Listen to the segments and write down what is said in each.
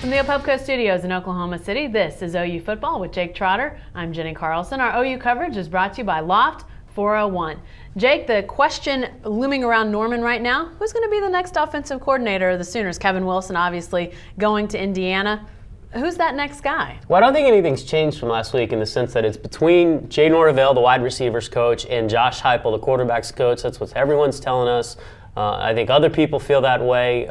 From the Opubco Studios in Oklahoma City, this is OU Football with Jake Trotter. I'm Jenny Carlson. Our OU coverage is brought to you by Loft 401. Jake, the question looming around Norman right now, who's going to be the next offensive coordinator of the Sooners? Kevin Wilson obviously going to Indiana. Who's that next guy? Well, I don't think anything's changed from last week in the sense that it's between Jay Norvell, the wide receivers coach, and Josh Heupel, the quarterbacks coach. That's what everyone's telling us. I think other people feel that way.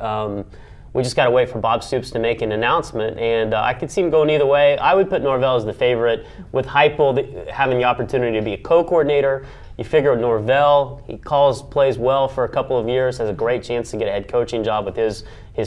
We just got to wait for Bob Stoops to make an announcement, and I could see him going either way. I would put Norvell as the favorite, with Heupel having the opportunity to be a co-coordinator. You figure Norvell, he plays well for a couple of years, has a great chance to get a head coaching job with his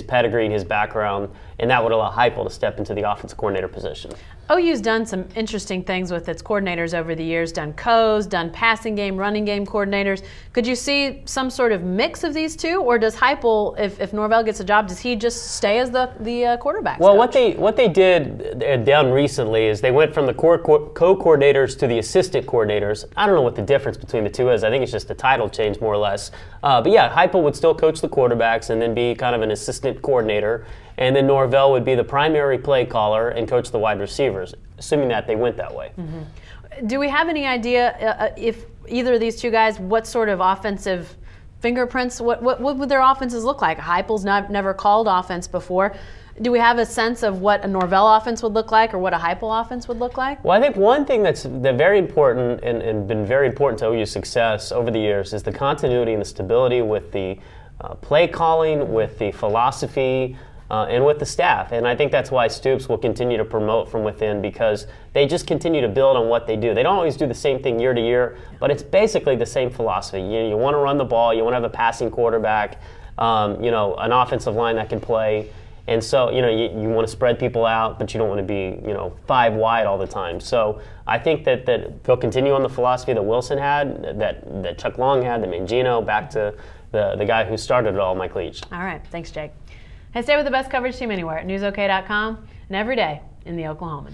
pedigree and his background, and that would allow Heupel to step into the offensive coordinator position. OU's done some interesting things with its coordinators over the years, done co's, done passing game, running game coordinators. Could you see some sort of mix of these two, or does Heupel, if Norvell gets a job, does he just stay as the quarterback Well, coach? what they did down recently is they went from the co-coordinators to the assistant coordinators. I don't know what the difference between the two is. I think it's just a title change more or less. But yeah, Heupel would still coach the quarterbacks and then be kind of an assistant coordinator. And then Norvell would be the primary play caller and coach the wide receivers, assuming that they went that way. Mm-hmm. Do we have any idea if either of these two guys, what sort of offensive fingerprints, what would their offenses look like? Heupel's never called offense before. Do we have a sense of what a Norvell offense would look like or what a Heupel offense would look like? Well, I think one thing that's very important and been very important to OU's success over the years is the continuity and the stability with the play calling, with the philosophy, and with the staff. And I think that's why Stoops will continue to promote from within, because they just continue to build on what they do. They don't always do the same thing year to year, but it's basically the same philosophy. You want to run the ball, you want to have a passing quarterback, an offensive line that can play. And so, you want to spread people out, but you don't want to be, 5 wide all the time. So I think that they'll continue on the philosophy that Wilson had, that Chuck Long had, that Mangino, back to the guy who started it all, Mike Leach. All right. Thanks, Jake. Hey, stay with the best coverage team anywhere at newsok.com and every day in the Oklahoman.